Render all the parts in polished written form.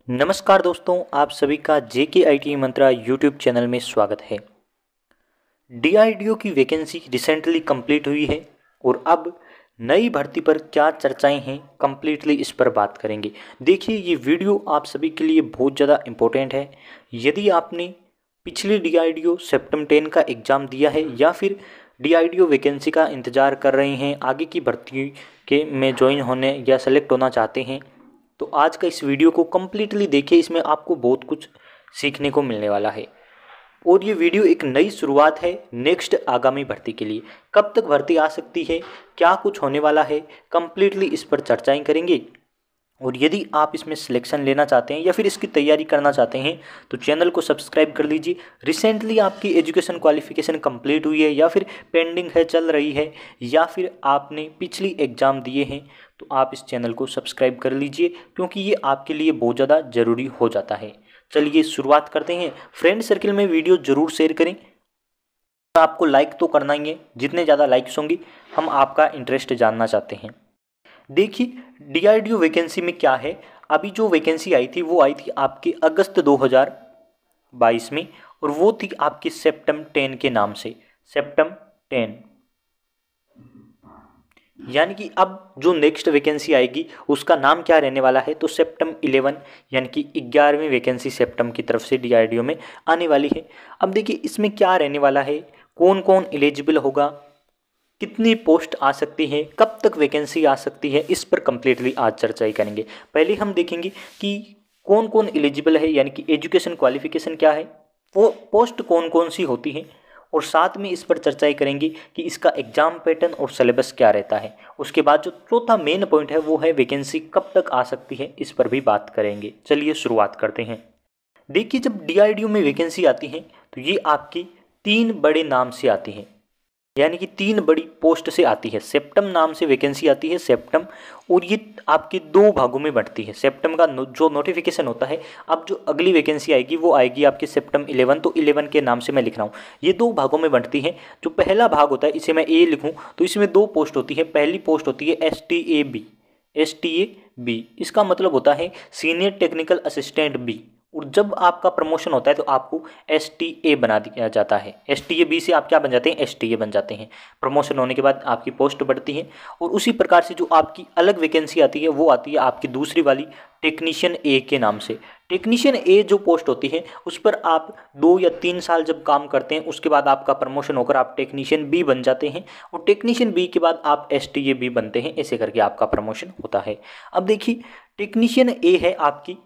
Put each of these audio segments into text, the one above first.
नमस्कार दोस्तों, आप सभी का JKIT मंत्रा यूट्यूब चैनल में स्वागत है। DRDO की वैकेंसी रिसेंटली कंप्लीट हुई है और अब नई भर्ती पर क्या चर्चाएं हैं, कंप्लीटली इस पर बात करेंगे। देखिए, ये वीडियो आप सभी के लिए बहुत ज़्यादा इम्पोर्टेंट है। यदि आपने पिछली DRDO सेप्टेम्बर 10 का एग्ज़ाम दिया है या फिर DRDO वैकेंसी का इंतज़ार कर रहे हैं, आगे की भर्ती के में ज्वाइन होने या सेलेक्ट होना चाहते हैं, तो आज का इस वीडियो को कम्प्लीटली देखिए। इसमें आपको बहुत कुछ सीखने को मिलने वाला है और ये वीडियो एक नई शुरुआत है नेक्स्ट आगामी भर्ती के लिए। कब तक भर्ती आ सकती है, क्या कुछ होने वाला है, कम्प्लीटली इस पर चर्चाएं करेंगे। और यदि आप इसमें सिलेक्शन लेना चाहते हैं या फिर इसकी तैयारी करना चाहते हैं तो चैनल को सब्सक्राइब कर लीजिए। रिसेंटली आपकी एजुकेशन क्वालिफिकेशन कंप्लीट हुई है या फिर पेंडिंग है, चल रही है, या फिर आपने पिछली एग्ज़ाम दिए हैं, तो आप इस चैनल को सब्सक्राइब कर लीजिए क्योंकि ये आपके लिए बहुत ज़्यादा ज़रूरी हो जाता है। चलिए शुरुआत करते हैं। फ्रेंड सर्किल में वीडियो ज़रूर शेयर करें। आपको लाइक तो करना ही है, जितने ज़्यादा लाइक्स होंगे हम आपका इंटरेस्ट जानना चाहते हैं। देखिए, DRDO वैकेंसी में क्या है। अभी जो वैकेंसी आई थी वो आई थी आपके अगस्त 2022 में और वो थी आपकी सेप्टेम्बर 10 के नाम से। सेप्टेम्बर 10 यानी कि अब जो नेक्स्ट वैकेंसी आएगी उसका नाम क्या रहने वाला है, तो सेप्टेम्बर 11 यानी कि 11वीं वैकेंसी सेप्टेम्बर की तरफ से DRDO में आने वाली है। अब देखिए इसमें क्या रहने वाला है, कौन कौन एलिजिबल होगा, कितनी पोस्ट आ सकती है, कब तक वैकेंसी आ सकती है, इस पर कम्प्लीटली आज चर्चा ही करेंगे। पहले हम देखेंगे कि कौन कौन एलिजिबल है, यानी कि एजुकेशन क्वालिफिकेशन क्या है, वो पोस्ट कौन कौन सी होती है, और साथ में इस पर चर्चा ही करेंगे कि इसका एग्ज़ाम पैटर्न और सिलेबस क्या रहता है। उसके बाद जो चौथा मेन पॉइंट है वो है वैकेंसी कब तक आ सकती है, इस पर भी बात करेंगे। चलिए शुरुआत करते हैं। देखिए, जब DRDO में वैकेंसी आती है तो ये आपकी 3 बड़े नाम से आती है, यानी कि 3 बड़ी पोस्ट से आती है। सेप्टम नाम से वैकेंसी आती है, सेप्टम, और ये आपके 2 भागों में बढ़ती है। सेप्टम का जो नोटिफिकेशन होता है, अब जो अगली वैकेंसी आएगी वो आएगी आपके सेप्टम 11, तो 11 के नाम से मैं लिख रहा हूँ। ये 2 भागों में बढ़ती है। जो पहला भाग होता है इसे मैं A लिखूँ तो इसमें 2 पोस्ट होती है। पहली पोस्ट होती है STAB। STAB इसका मतलब होता है सीनियर टेक्निकल असिस्टेंट बी, और जब आपका प्रमोशन होता है तो आपको STA बना दिया जाता है। STAB से आप क्या बन जाते हैं, STA बन जाते हैं। प्रमोशन होने के बाद आपकी पोस्ट बढ़ती है। और उसी प्रकार से जो आपकी अलग वैकेंसी आती है वो आती है आपकी दूसरी वाली टेक्नीशियन A के नाम से। टेक्नीशियन A जो पोस्ट होती है उस पर आप 2 या 3 साल जब काम करते हैं उसके बाद आपका प्रमोशन होकर आप टेक्नीशियन B बन जाते हैं, और टेक्नीशियन B के बाद आप STAB बनते हैं। ऐसे करके आपका प्रमोशन होता है। अब देखिए, टेक्नीशियन A है आपकी,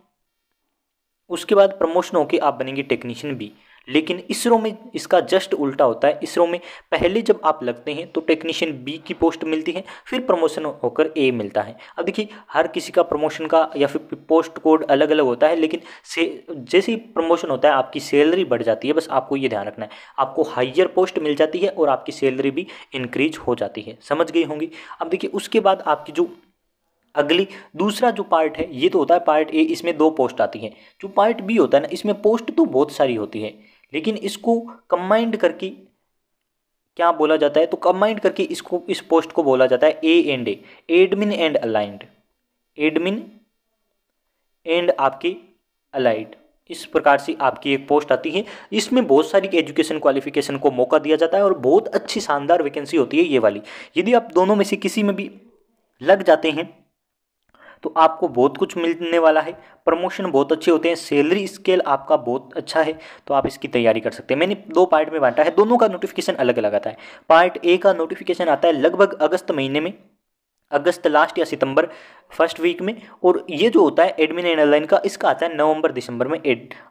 उसके बाद प्रमोशन होके आप बनेंगे टेक्नीशियन बी। लेकिन इसरो में इसका जस्ट उल्टा होता है। इसरो में पहले जब आप लगते हैं तो टेक्नीशियन बी की पोस्ट मिलती है, फिर प्रमोशन होकर ए मिलता है। अब देखिए, हर किसी का प्रमोशन का या फिर पोस्ट कोड अलग अलग होता है, लेकिन से जैसे ही प्रमोशन होता है आपकी सैलरी बढ़ जाती है। बस आपको ये ध्यान रखना है, आपको हाइयर पोस्ट मिल जाती है और आपकी सैलरी भी इंक्रीज हो जाती है। समझ गई होंगी। अब देखिए, उसके बाद आपकी जो अगली दूसरा जो पार्ट है, ये तो होता है पार्ट ए, इसमें 2 पोस्ट आती हैं। जो पार्ट बी होता है ना, इसमें पोस्ट तो बहुत सारी होती है, लेकिन इसको कंबाइंड करके क्या बोला जाता है, तो कंबाइंड करके इसको इस पोस्ट को बोला जाता है A&A, admin and aligned. Admin and आपकी अलाइड, इस प्रकार से आपकी एक पोस्ट आती है। इसमें बहुत सारी एजुकेशन क्वालिफिकेशन को मौका दिया जाता है और बहुत अच्छी शानदार वैकेंसी होती है ये वाली। यदि आप दोनों में से किसी में भी लग जाते हैं तो आपको बहुत कुछ मिलने वाला है। प्रमोशन बहुत अच्छे होते हैं, सैलरी स्केल आपका बहुत अच्छा है, तो आप इसकी तैयारी कर सकते हैं। मैंने 2 पार्ट में बांटा है, दोनों का नोटिफिकेशन अलग अलग आता है। पार्ट ए का नोटिफिकेशन आता है लगभग अगस्त महीने में, अगस्त लास्ट या सितंबर फर्स्ट वीक में, और ये जो होता है एडमिन एंड अलाइन का, इसका आता है नवंबर दिसंबर में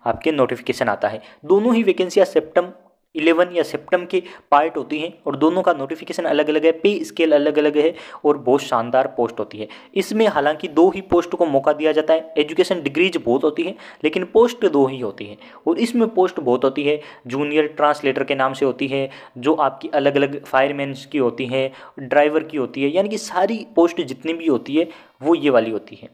आपके नोटिफिकेशन आता है। दोनों ही वैकेंसियाँ सेप्टेम्बर 11 या सेप्टेम्बर के पार्ट होती हैं और दोनों का नोटिफिकेशन अलग अलग है, पे स्केल अलग अलग है और बहुत शानदार पोस्ट होती है। इसमें हालांकि 2 ही पोस्ट को मौका दिया जाता है। एजुकेशन डिग्रीज बहुत होती है लेकिन पोस्ट 2 ही होती है, और इसमें पोस्ट बहुत होती है। जूनियर ट्रांसलेटर के नाम से होती है, जो आपकी अलग अलग फायरमैन की होती है, ड्राइवर की होती है, यानी कि सारी पोस्ट जितनी भी होती है वो ये वाली होती है।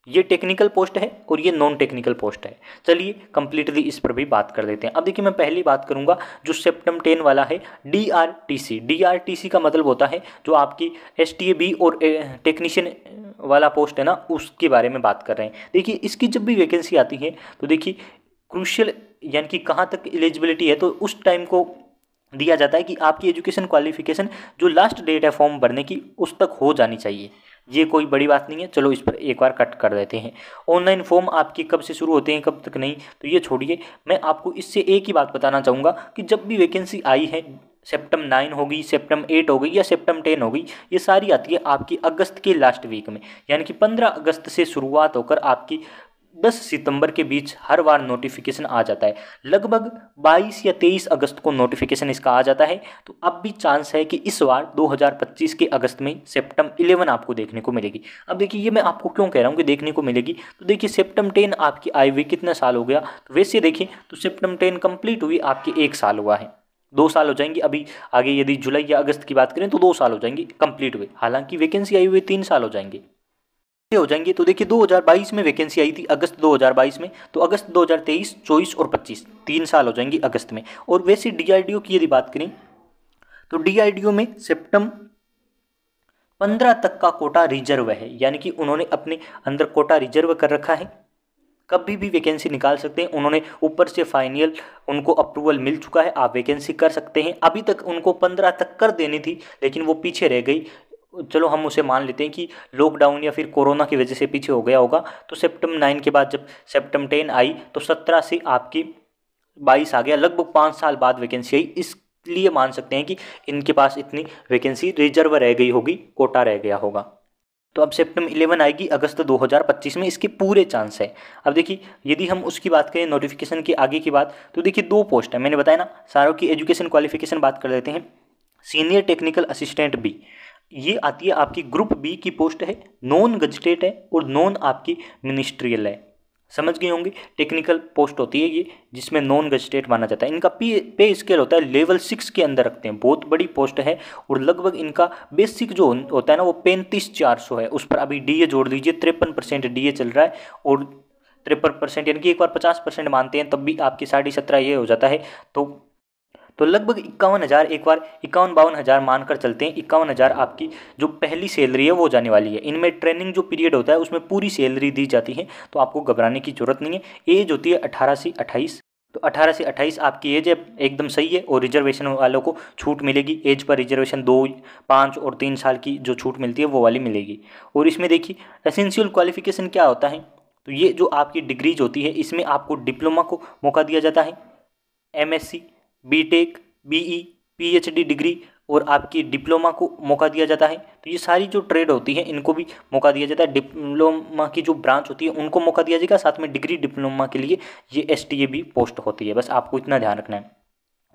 ये टेक्निकल पोस्ट है और ये नॉन टेक्निकल पोस्ट है। चलिए कंप्लीटली इस पर भी बात कर देते हैं। अब देखिए मैं पहली बात करूंगा जो सेप्टम 10 वाला है, DRTC। DRTC का मतलब होता है जो आपकी STAB और टेक्नीशियन वाला पोस्ट है ना, उसके बारे में बात कर रहे हैं। देखिए इसकी जब भी वैकेंसी आती है तो देखिए क्रूशियल यानी कि कहाँ तक एलिजिबिलिटी है तो उस टाइम को दिया जाता है कि आपकी एजुकेशन क्वालिफिकेशन जो लास्ट डेट है फॉर्म भरने की उस तक हो जानी चाहिए। ये कोई बड़ी बात नहीं है, चलो इस पर एक बार कट कर देते हैं। ऑनलाइन फॉर्म आपकी कब से शुरू होते हैं कब तक नहीं, तो ये छोड़िए। मैं आपको इससे एक ही बात बताना चाहूँगा कि जब भी वैकेंसी आई है, सेप्टम 9 होगी, सेप्टम 8 हो गई या सेप्टम 10 हो गई, ये सारी आती है आपकी अगस्त के लास्ट वीक में, यानी कि 15 अगस्त से शुरुआत होकर आपकी 10 सितंबर के बीच हर बार नोटिफिकेशन आ जाता है। लगभग 22 या 23 अगस्त को नोटिफिकेशन इसका आ जाता है। तो अब भी चांस है कि इस बार 2025 के अगस्त में सेप्टम 11 आपको देखने को मिलेगी। अब देखिए ये मैं आपको क्यों कह रहा हूँ कि देखने को मिलेगी, तो देखिए सेप्टम 10 आपकी आई हुई कितना साल हो गया, तो वैसे देखिए तो सेप्टम 10 कंप्लीट हुई आपकी 1 साल हुआ है, 2 साल हो जाएंगे। अभी आगे यदि जुलाई या अगस्त की बात करें तो 2 साल हो जाएंगे कंप्लीट हुए, हालांकि वैकेंसी आई हुई 3 साल हो जाएंगे हो जाएंगे। तो देखिए 2022 में वैकेंसी आई थी, अगस्त 2022 में, तो अगस्त 2023, 24 और 25 3 साल हो जाएंगे अगस्त में। और वैसे DRDO की यदि बात करें तो DRDO में सेप्टम 15 तक का कोटा रिजर्व है, यानी कि उन्होंने अपने अंदर कोटा रिजर्व कर रखा है, कभी भी वैकेंसी निकाल सकते हैं। उन्होंने ऊपर से फाइनल उनको अप्रूवल मिल चुका है, आप वैकेंसी कर सकते हैं। अभी तक उनको 15 तक कर देनी थी लेकिन वो पीछे रह गई, चलो हम उसे मान लेते हैं कि लॉकडाउन या फिर कोरोना की वजह से पीछे हो गया होगा। तो सेप्टम 9 के बाद जब सेप्टम 10 आई तो 17 से आपकी 22 आ गया, लगभग 5 साल बाद वैकेंसी आई। इसलिए मान सकते हैं कि इनके पास इतनी वैकेंसी रिजर्व रह गई होगी, कोटा रह गया होगा। तो अब सेप्टम 11 आएगी अगस्त 2025 में, इसके पूरे चांस है। अब देखिए यदि हम उसकी बात करें नोटिफिकेशन की आगे की बात, तो देखिए 2 पोस्ट है, मैंने बताया ना सारों की एजुकेशन क्वालिफिकेशन बात कर लेते हैं। सीनियर टेक्निकल असिस्टेंट बी, ये आती है आपकी ग्रुप बी की पोस्ट है, नॉन गजटेड है और नॉन आपकी मिनिस्ट्रियल है, समझ गए होंगे। टेक्निकल पोस्ट होती है ये जिसमें नॉन गजटेड माना जाता है। इनका पे स्केल होता है लेवल 6 के अंदर रखते हैं, बहुत बड़ी पोस्ट है। और लगभग इनका बेसिक जो होता है ना वो 35,400 है, उस पर अभी DA जोड़ लीजिए, 53% DA चल रहा है। और 53% यानी कि एक बार 50% मानते हैं तब भी आपकी 17.5 ये हो जाता है। तो लगभग 51,000, एक बार 51-52,000 मानकर चलते हैं। 51,000 आपकी जो पहली सैलरी है वो जाने वाली है। इनमें ट्रेनिंग जो पीरियड होता है उसमें पूरी सैलरी दी जाती है, तो आपको घबराने की जरूरत नहीं है। एज होती है 18 से 28, तो 18 से 28 आपकी एज है, एकदम सही है। और रिजर्वेशन वालों को छूट मिलेगी, एज पर रिजर्वेशन 2, 5 और 3 साल की जो छूट मिलती है वो वाली मिलेगी। और इसमें देखिए एसेंशियल क्वालिफिकेशन क्या होता है, तो ये जो आपकी डिग्रीज होती है इसमें आपको डिप्लोमा को मौका दिया जाता है, MSc, BTech, BE, PhD degree और आपकी डिप्लोमा को मौका दिया जाता है। तो ये सारी जो ट्रेड होती है इनको भी मौका दिया जाता है। डिप्लोमा की जो ब्रांच होती है उनको मौका दिया जाएगा, साथ में डिग्री डिप्लोमा के लिए ये STAB पोस्ट होती है, बस आपको इतना ध्यान रखना है।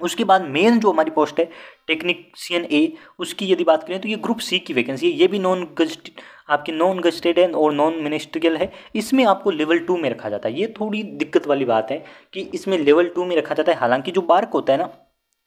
उसके बाद मेन जो हमारी पोस्ट है टेक्नीशियन A, उसकी यदि बात करें तो ये ग्रुप C की वैकेंसी है। ये भी आपकी नॉन गजटेड है और नॉन मिनिस्ट्रियल है। इसमें आपको लेवल 2 में रखा जाता है। ये थोड़ी दिक्कत वाली बात है कि इसमें लेवल 2 में रखा जाता है, हालांकि जो बार्क होता है ना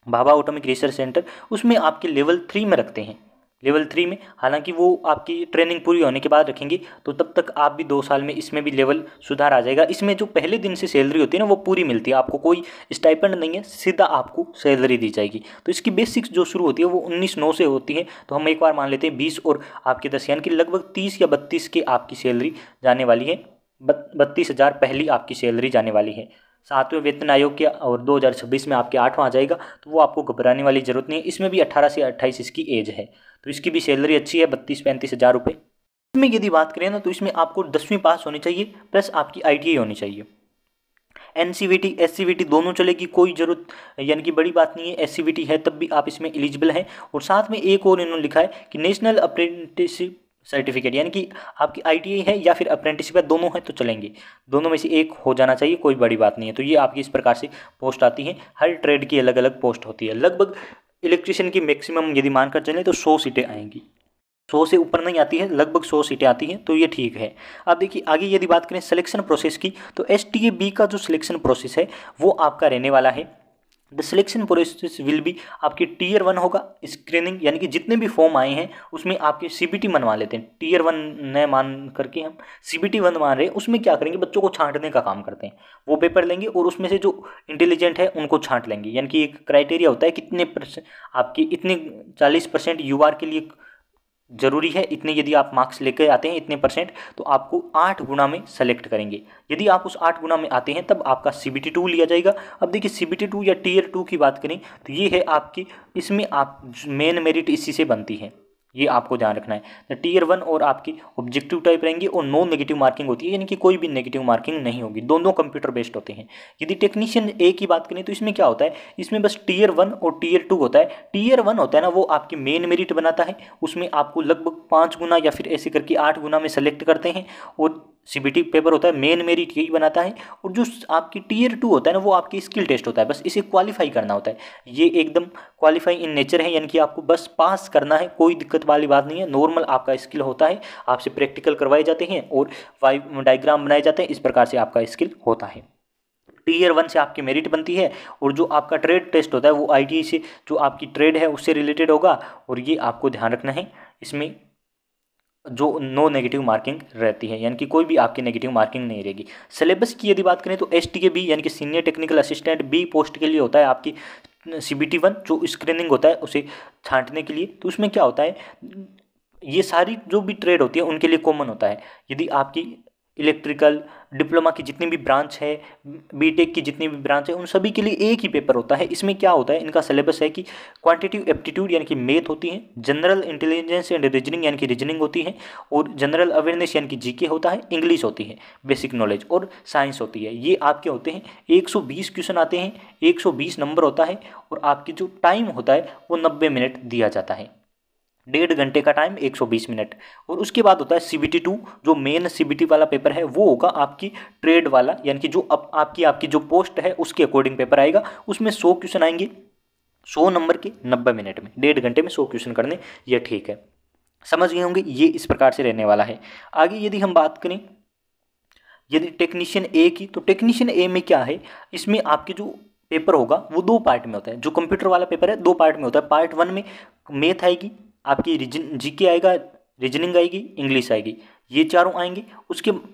भाभा एटॉमिक रिसर्च सेंटर, उसमें आपके लेवल 3 में रखते हैं, लेवल 3 में। हालांकि वो आपकी ट्रेनिंग पूरी होने के बाद रखेंगे, तो तब तक आप भी 2 साल में इसमें भी लेवल सुधार आ जाएगा। इसमें जो पहले दिन से सैलरी होती है ना वो पूरी मिलती है, आपको कोई स्टाइपेंड नहीं है, सीधा आपको सैलरी दी जाएगी। तो इसकी बेसिक्स जो शुरू होती है वो 19,900 से होती है। तो हम एक बार मान लेते हैं 20 और आपके 10 यानी कि लगभग 30 या 32 की आपकी सैलरी जाने वाली है। 32,000 पहली आपकी सैलरी जाने वाली है। 7वें वेतन आयोग के और 2026 में आपके 8वां आ जाएगा, तो वो आपको घबराने वाली जरूरत नहीं है। इसमें भी 18 से 28 इसकी एज है, तो इसकी भी सैलरी अच्छी है, 32-35 हज़ार रुपये। इसमें यदि बात करें ना तो इसमें आपको 10वीं पास होनी चाहिए प्लस आपकी ITI होनी चाहिए। NCVT SCVT दोनों चलेगी, कोई जरूरत यानी कि बड़ी बात नहीं है। SCVT है तब भी आप इसमें एलिजिबल हैं। और साथ में एक और इन्होंने लिखा है कि नेशनल अप्रेंटिसशिप सर्टिफिकेट, यानी कि आपकी ITI है या फिर अप्रेंटिसशिप है, दोनों है तो चलेंगे, दोनों में से एक हो जाना चाहिए, कोई बड़ी बात नहीं है। तो ये आपकी इस प्रकार से पोस्ट आती है, हर ट्रेड की अलग अलग पोस्ट होती है। लगभग इलेक्ट्रिशियन की मैक्सिमम यदि मानकर चलें तो 100 सीटें आएंगी, 100 से ऊपर नहीं आती है, लगभग 100 सीटें आती हैं, तो ये ठीक है। अब देखिए आगे यदि बात करें सिलेक्शन प्रोसेस की, तो STAB का जो सिलेक्शन प्रोसेस है वो आपका रहने वाला है the selection process will be, आपकी टीयर 1 होगा स्क्रीनिंग, यानी कि जितने भी फॉर्म आए हैं उसमें आपके सीबीटी मनवा लेते हैं। टीयर 1 न मान करके हम सीबीटी 1 मान रहे हैं, उसमें क्या करेंगे, बच्चों को छांटने का काम करते हैं। वो पेपर लेंगे और उसमें से जो इंटेलिजेंट है उनको छांट लेंगे, यानी कि एक क्राइटेरिया होता है कितने परसेंट आपकी, इतने 40% यूआर के लिए जरूरी है, इतने यदि आप मार्क्स लेकर आते हैं इतने परसेंट, तो आपको 8 गुना में सेलेक्ट करेंगे। यदि आप उस 8 गुना में आते हैं तब आपका सीबीटी 2 लिया जाएगा। अब देखिए सीबीटी 2 या टीयर 2 की बात करें तो ये है आपकी, इसमें आप मेन मेरिट इसी से बनती है, ये आपको ध्यान रखना है। टीयर 1 और आपकी ऑब्जेक्टिव टाइप रहेंगे और नो नेगेटिव मार्किंग होती है, यानी कि कोई भी नेगेटिव मार्किंग नहीं होगी, दोनों कंप्यूटर बेस्ड होते हैं। यदि टेक्नीशियन ए की बात करें तो इसमें क्या होता है, इसमें बस टीयर 1 और टीयर 2 होता है। टीयर 1 होता है ना, वो आपकी मेन मेरिट बनाता है, उसमें आपको लगभग 5 गुना या फिर ऐसे करके 8 गुना में सेलेक्ट करते हैं, और सीबीटी पेपर होता है मेन मेरिट यही बनाता है। और जो आपकी टीयर 2 होता है ना, वो आपकी स्किल टेस्ट होता है, बस इसे क्वालिफाई करना होता है। ये एकदम क्वालिफाई इन नेचर है, यानी कि आपको बस पास करना है, कोई दिक्कत वाली बात नहीं है। नॉर्मल आपका स्किल होता है, आपसे प्रैक्टिकल करवाए जाते हैं और डायग्राम बनाए जाते हैं, इस प्रकार से आपका स्किल होता है। टीयर 1 से आपकी मेरिट बनती है, और जो आपका ट्रेड टेस्ट होता है वो आईटीआई से जो आपकी ट्रेड है उससे रिलेटेड होगा, और ये आपको ध्यान रखना है। इसमें जो नो नेगेटिव मार्किंग रहती है, यानी कि कोई भी आपकी नेगेटिव मार्किंग नहीं रहेगी। सिलेबस की यदि बात करें तो एसटीए बी यानी कि senior technical assistant B post के लिए होता है आपकी सीबीटी 1, जो स्क्रीनिंग होता है उसे छांटने के लिए। तो उसमें क्या होता है, ये सारी जो भी ट्रेड होती है उनके लिए कॉमन होता है। यदि आपकी इलेक्ट्रिकल डिप्लोमा की जितनी भी ब्रांच है, बीटेक की जितनी भी ब्रांच है, उन सभी के लिए एक ही पेपर होता है। इसमें क्या होता है, इनका सिलेबस है कि क्वांटिटिव एप्टीट्यूड यानी कि मैथ होती है, जनरल इंटेलिजेंस एंड रीजनिंग यानी कि रीजनिंग होती है, और जनरल अवेयरनेस यानी कि जीके होता है, इंग्लिश होती है बेसिक नॉलेज, और साइंस होती है। ये आपके होते हैं 120 क्वेश्चन आते हैं, 120 नंबर होता है, और आपकी जो टाइम होता है वो 90 मिनट दिया जाता है, 1.5 घंटे का टाइम 120 मिनट। और उसके बाद होता है सीबीटी 2, जो मेन सीबीटी वाला पेपर है वो होगा आपकी ट्रेड वाला, यानी कि जो आपकी जो पोस्ट है उसके अकॉर्डिंग पेपर आएगा। उसमें 100 क्वेश्चन आएंगे, 100 नंबर के 90 मिनट में, 1.5 घंटे में 100 क्वेश्चन करने, ये ठीक है, समझ गए होंगे। ये इस प्रकार से रहने वाला है। आगे यदि हम बात करें यदि टेक्नीशियन ए की, तो टेक्नीशियन ए में क्या है, इसमें आपके जो पेपर होगा वो 2 पार्ट में होता है। जो कंप्यूटर वाला पेपर है 2 पार्ट में होता है। पार्ट 1 में मैथ आएगी, आपकी जीके आएगा, रीजनिंग आएगी, इंग्लिश आएगी, ये चारों आएंगे।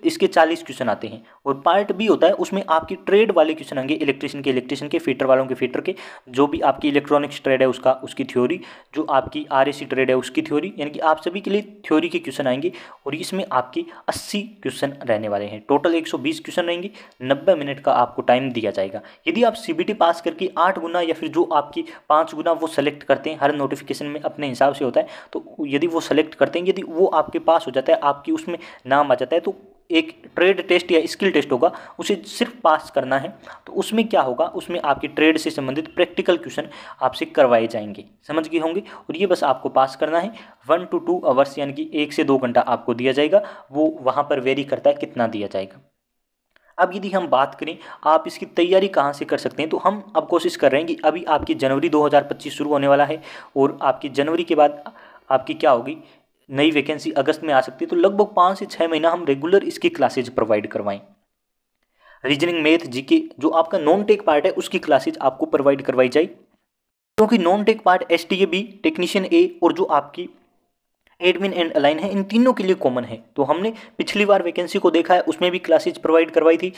इसके 40 क्वेश्चन आते हैं। और पार्ट बी होता है, उसमें आपकी ट्रेड वाले क्वेश्चन आएंगे, इलेक्ट्रिशियन के, फीटर वालों के फीटर के, जो भी आपकी इलेक्ट्रॉनिक्स ट्रेड है उसकी थ्योरी, जो आपकी आरएसी ट्रेड है उसकी थ्योरी, यानी कि आप सभी के लिए थ्योरी के क्वेश्चन आएंगे। और इसमें आपकी 80 क्वेश्चन रहने वाले हैं। टोटल 120 क्वेश्चन रहेंगे, 90 मिनट का आपको टाइम दिया जाएगा। यदि आप सीबीटी पास करके 8 गुना या फिर जो आपकी 5 गुना वो सेलेक्ट करते हैं, हर नोटिफिकेशन में अपने हिसाब से होता है, तो यदि वो सेलेक्ट करते हैं, यदि वो आपके पास हो जाता है, आपकी उसमें नाम आ जाता है, तो एक ट्रेड टेस्ट या स्किल टेस्ट होगा, उसे सिर्फ पास करना है। तो उसमें क्या होगा, उसमें आपकी ट्रेड से संबंधित प्रैक्टिकल क्वेश्चन आपसे करवाए जाएंगे, समझ गए होंगे। और ये बस आपको पास करना है। 1 to 2 आवर्स यानी कि 1 से 2 घंटा आपको दिया जाएगा, वो वहाँ पर वेरी करता है कितना दिया जाएगा। अब यदि हम बात करें आप इसकी तैयारी कहाँ से कर सकते हैं, तो हम अब कोशिश कर रहे हैं कि अभी आपकी जनवरी 2025 शुरू होने वाला है, और आपकी जनवरी के बाद आपकी क्या होगी, नई वैकेंसी अगस्त में आ सकती है। तो लगभग 5 से 6 महीना हम रेगुलर इसकी क्लासेज प्रोवाइड करवाएं। रीजनिंग, मैथ, जीके, जो आपका नॉन टेक पार्ट है उसकी क्लासेज आपको प्रोवाइड करवाई जाए, क्योंकि non tech part STA B, technician A और जो आपकी एडमिन एंड अलाइन है, इन तीनों के लिए कॉमन है। तो हमने पिछली बार वैकेंसी को देखा है, उसमें भी क्लासेज प्रोवाइड करवाई थी।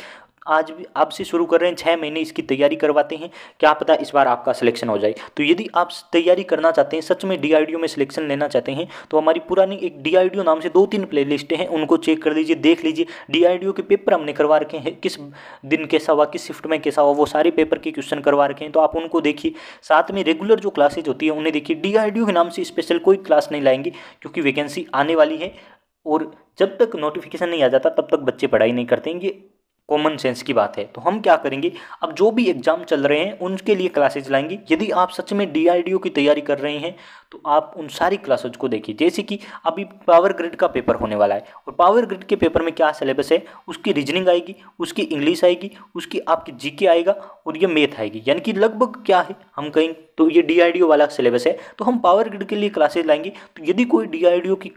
आज भी अब से शुरू कर रहे हैं, 6 महीने इसकी तैयारी करवाते हैं, क्या पता इस बार आपका सिलेक्शन हो जाए। तो यदि आप तैयारी करना चाहते हैं, सच में डीआरडीओ में सिलेक्शन लेना चाहते हैं, तो हमारी पुरानी एक डीआरडीओ नाम से 2-3 प्ले लिस्टें हैं, उनको चेक कर लीजिए, देख लीजिए। डीआरडीओ के पेपर हमने करवा रखे हैं, किस दिन कैसा हुआ, किस शिफ्ट में कैसा हुआ, वो सारे पेपर के क्वेश्चन करवा रखे हैं, तो आप उनको देखिए। साथ में रेगुलर जो क्लासेज होती है उन्हें देखिए। डीआरडीओ के नाम से स्पेशल कोई क्लास नहीं लाएंगे, क्योंकि वैकेंसी आने वाली है, और जब तक नोटिफिकेशन नहीं आ जाता तब तक बच्चे पढ़ाई नहीं करते हैं, ये कॉमन सेंस की बात है। तो हम क्या करेंगे, अब जो भी एग्जाम चल रहे हैं उनके लिए क्लासेज लाएंगे। यदि आप सच में डीआरडीओ की तैयारी कर रहे हैं तो आप उन सारी क्लासेज को देखिए। जैसे कि अभी पावर ग्रिड का पेपर होने वाला है, और पावर ग्रिड के पेपर में क्या सिलेबस है, उसकी रीजनिंग आएगी, उसकी इंग्लिश आएगी, उसकी आपकी जीके आएगा, और ये मैथ आएगी। यानी कि लगभग क्या है, हम कहें तो ये डीआरडीओ वाला सिलेबस है। तो हम पावर ग्रिड के लिए क्लासेज लाएंगे। तो यदि कोई डीआरडीओ की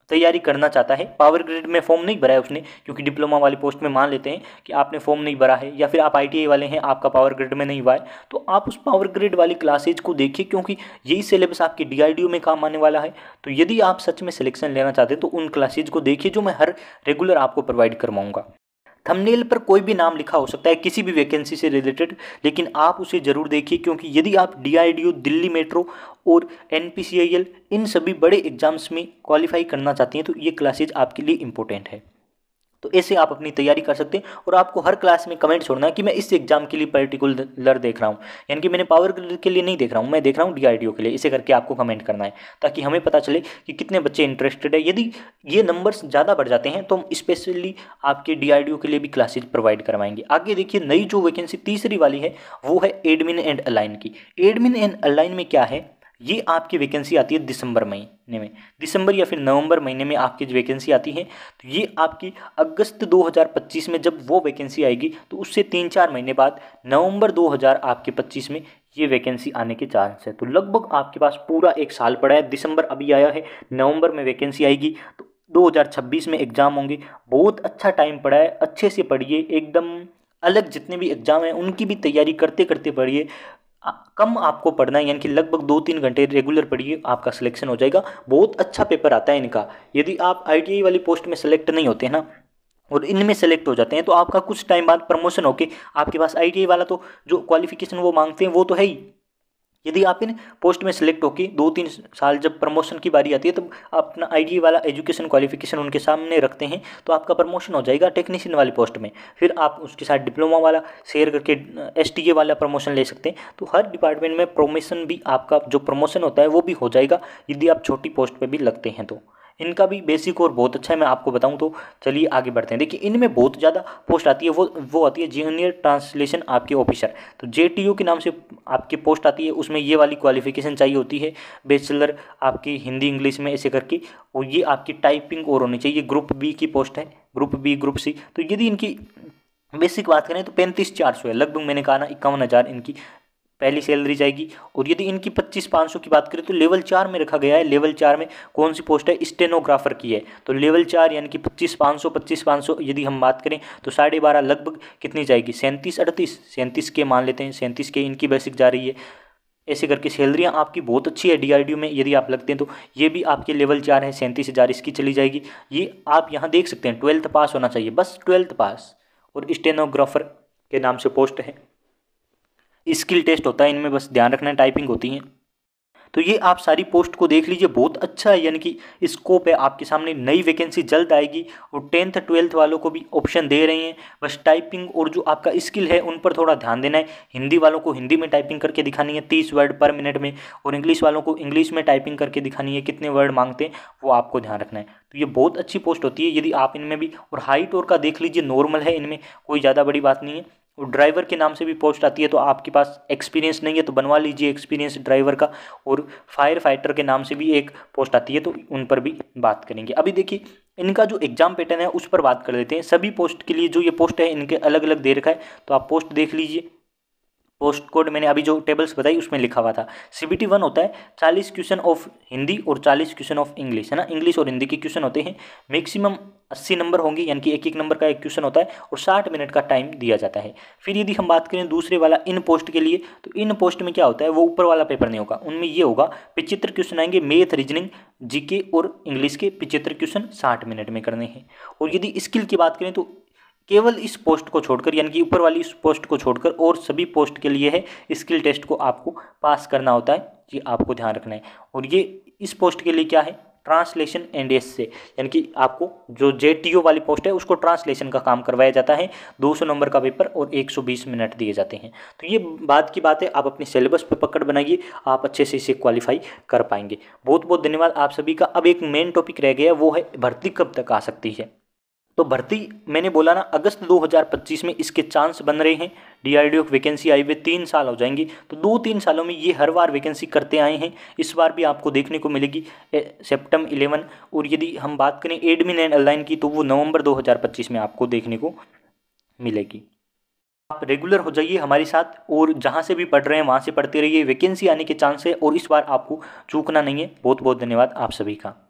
तैयारी करना चाहता है, पावर ग्रिड में फॉर्म नहीं भरा है उसने, क्योंकि डिप्लोमा वाली पोस्ट में मान लेते हैं कि आपने फॉर्म नहीं भरा है, या फिर आप ITI वाले हैं, आपका पावर ग्रिड में नहीं हुआ है, तो आप उस पावर ग्रिड वाली क्लासेज को देखिए, क्योंकि यही सिलेबस आपके DRDO में काम आने वाला है। तो यदि आप सच में सिलेक्शन लेना चाहते हैं तो उन क्लासेज को देखिए जो मैं हर रेगुलर आपको प्रोवाइड करवाऊंगा। थंबनेल पर कोई भी नाम लिखा हो सकता है किसी भी वैकेंसी से रिलेटेड, लेकिन आप उसे ज़रूर देखिए, क्योंकि यदि आप DRDO, दिल्ली मेट्रो और NPCIL इन सभी बड़े एग्जाम्स में क्वालिफाई करना चाहती हैं तो ये क्लासेज आपके लिए इंपॉर्टेंट है। तो ऐसे आप अपनी तैयारी कर सकते हैं, और आपको हर क्लास में कमेंट छोड़ना है कि मैं इस एग्जाम के लिए पर्टिकुलर देख रहा हूँ, यानी कि मैंने पावर ग्रिड के लिए नहीं देख रहा हूँ, मैं देख रहा हूँ DRDO के लिए। इसे करके आपको कमेंट करना है ताकि हमें पता चले कि कितने बच्चे इंटरेस्टेड है। यदि ये नंबर्स ज़्यादा बढ़ जाते हैं तो हम स्पेशली आपके DRDO के लिए भी क्लासेज प्रोवाइड करवाएंगे। आगे देखिए, नई जो वैकेंसी तीसरी वाली है वो है एडमिन एंड अलाइन की। एडमिन एंड अलाइन में क्या है, ये आपकी वैकेंसी आती है दिसंबर महीने में, दिसंबर या फिर नवंबर महीने में आपकी वैकेंसी आती है। तो ये आपकी अगस्त 2025 में जब वो वैकेंसी आएगी तो उससे 3-4 महीने बाद नवंबर 2025 में ये वैकेंसी आने के चांस है। तो लगभग आपके पास पूरा 1 साल पड़ा है। दिसंबर अभी आया है, नवंबर में वैकेंसी आएगी, तो 2026 में एग्ज़ाम होंगे। बहुत अच्छा टाइम पड़ा है, अच्छे से पढ़िए, एकदम अलग जितने भी एग्ज़ाम हैं उनकी भी तैयारी करते करते पढ़िए। कम आपको पढ़ना है, यानी कि लगभग 2-3 घंटे रेगुलर पढ़िए, आपका सिलेक्शन हो जाएगा। बहुत अच्छा पेपर आता है इनका। यदि आप ITI वाली पोस्ट में सेलेक्ट नहीं होते हैं ना और इनमें सेलेक्ट हो जाते हैं तो आपका कुछ टाइम बाद प्रमोशन होके आपके पास ITI वाला तो जो क्वालिफिकेशन वो मांगते हैं वो तो है ही। यदि आप इन पोस्ट में सेलेक्ट होके 2-3 साल जब प्रमोशन की बारी आती है तब अपना ITI वाला एजुकेशन क्वालिफिकेशन उनके सामने रखते हैं तो आपका प्रमोशन हो जाएगा टेक्नीशियन वाली पोस्ट में। फिर आप उसके साथ डिप्लोमा वाला शेयर करके STA वाला प्रमोशन ले सकते हैं। तो हर डिपार्टमेंट में प्रमोशन भी, आपका जो प्रमोशन होता है वो भी हो जाएगा यदि आप छोटी पोस्ट पर भी लगते हैं। तो इनका भी बेसिक और बहुत अच्छा है, मैं आपको बताऊं तो चलिए आगे बढ़ते हैं। देखिए, इनमें बहुत ज़्यादा पोस्ट आती है, वो आती है जूनियर ट्रांसलेशन आपके ऑफिसर। तो JTO के नाम से आपकी पोस्ट आती है, उसमें ये वाली क्वालिफिकेशन चाहिए होती है, बैचलर आपकी हिंदी इंग्लिश में ऐसे करके, और ये आपकी टाइपिंग और होनी चाहिए। ग्रुप B की पोस्ट है, ग्रुप B ग्रुप C। तो यदि इनकी बेसिक बात करें तो 35,400 है, लगभग मैंने कहा ना 51,000 इनकी पहली सैलरी जाएगी। और यदि इनकी 25,500 की बात करें तो लेवल 4 में रखा गया है। लेवल 4 में कौन सी पोस्ट है, स्टेनोग्राफर की है। तो लेवल 4 यानी कि 25,500 यदि हम बात करें तो 12.5 लगभग कितनी जाएगी, 37 के मान लेते हैं, 37 के इनकी बेसिक जा रही है। ऐसे करके सैलरियाँ आपकी बहुत अच्छी है DRDO में यदि आप लगते हैं तो। ये भी आपके लेवल 4 है, 37,000 इसकी चली जाएगी। ये आप यहाँ देख सकते हैं 12th पास होना चाहिए, बस 12th पास। और स्टेनोग्राफर के नाम से पोस्ट है, स्किल टेस्ट होता है इनमें, बस ध्यान रखना, टाइपिंग होती है। तो ये आप सारी पोस्ट को देख लीजिए, बहुत अच्छा है, यानी कि स्कोप है आपके सामने। नई वैकेंसी जल्द आएगी और 10th 12th वालों को भी ऑप्शन दे रहे हैं। बस टाइपिंग और जो आपका स्किल है उन पर थोड़ा ध्यान देना है। हिंदी वालों को हिंदी में टाइपिंग करके दिखानी है 30 वर्ड पर मिनट में, और इंग्लिश वालों को इंग्लिश में टाइपिंग करके दिखानी है, कितने वर्ड मांगते हैं वो आपको ध्यान रखना है। तो ये बहुत अच्छी पोस्ट होती है यदि आप इनमें भी। और हाइट और का देख लीजिए, नॉर्मल है, इनमें कोई ज़्यादा बड़ी बात नहीं है। और ड्राइवर के नाम से भी पोस्ट आती है, तो आपके पास एक्सपीरियंस नहीं है तो बनवा लीजिए एक्सपीरियंस ड्राइवर का। और फायर फाइटर के नाम से भी एक पोस्ट आती है, तो उन पर भी बात करेंगे। अभी देखिए, इनका जो एग्जाम पैटर्न है उस पर बात कर लेते हैं। सभी पोस्ट के लिए जो ये पोस्ट है इनके अलग अलग दे रखा है, तो आप पोस्ट देख लीजिए। पोस्ट कोड मैंने अभी जो टेबल्स बताई उसमें लिखा हुआ था। CBT 1 होता है, 40 क्वेश्चन ऑफ हिंदी और 40 क्वेश्चन ऑफ इंग्लिश, है ना। इंग्लिश और हिंदी के क्वेश्चन होते हैं, मैक्सिमम 80 नंबर होंगे, यानी कि एक नंबर का एक क्वेश्चन होता है, और 60 मिनट का टाइम दिया जाता है। फिर यदि हम बात करें दूसरे वाला इन पोस्ट के लिए, तो इन पोस्ट में क्या होता है, वो ऊपर वाला पेपर नहीं होगा, उनमें ये होगा 75 क्वेश्चन आएंगे, मैथ, रीजनिंग, GK और इंग्लिश के 75 क्वेश्चन 60 मिनट में करने हैं। और यदि स्किल की बात करें तो केवल इस पोस्ट को छोड़कर, यानी कि ऊपर वाली इस पोस्ट को छोड़कर और सभी पोस्ट के लिए है स्किल टेस्ट को आपको पास करना होता है, ये आपको ध्यान रखना है। और ये इस पोस्ट के लिए क्या है, ट्रांसलेशन एंड एस्से, यानी कि आपको जो JTO वाली पोस्ट है उसको ट्रांसलेशन का काम करवाया जाता है। 200 नंबर का पेपर और 120 मिनट दिए जाते हैं। तो ये बात की बात है, आप अपने सिलेबस पर पकड़ बनाइए, आप अच्छे से इसे क्वालिफाई कर पाएंगे। बहुत बहुत धन्यवाद आप सभी का। अब एक मेन टॉपिक रह गया, वो है भर्ती कब तक आ सकती है। तो भर्ती मैंने बोला ना, अगस्त 2025 में इसके चांस बन रहे हैं। DRDO की वैकेंसी आई हुए 3 साल हो जाएंगी, तो 2-3 सालों में ये हर बार वैकेंसी करते आए हैं। इस बार भी आपको देखने को मिलेगी सितंबर 11। और यदि हम बात करें एडमिन एंड अलाइन की, तो वो नवंबर 2025 में आपको देखने को मिलेगी। आप रेगुलर हो जाइए हमारे साथ, और जहाँ से भी पढ़ रहे हैं वहाँ से पढ़ते रहिए, वैकेंसी आने के चांस है और इस बार आपको चूकना नहीं है। बहुत बहुत धन्यवाद आप सभी का।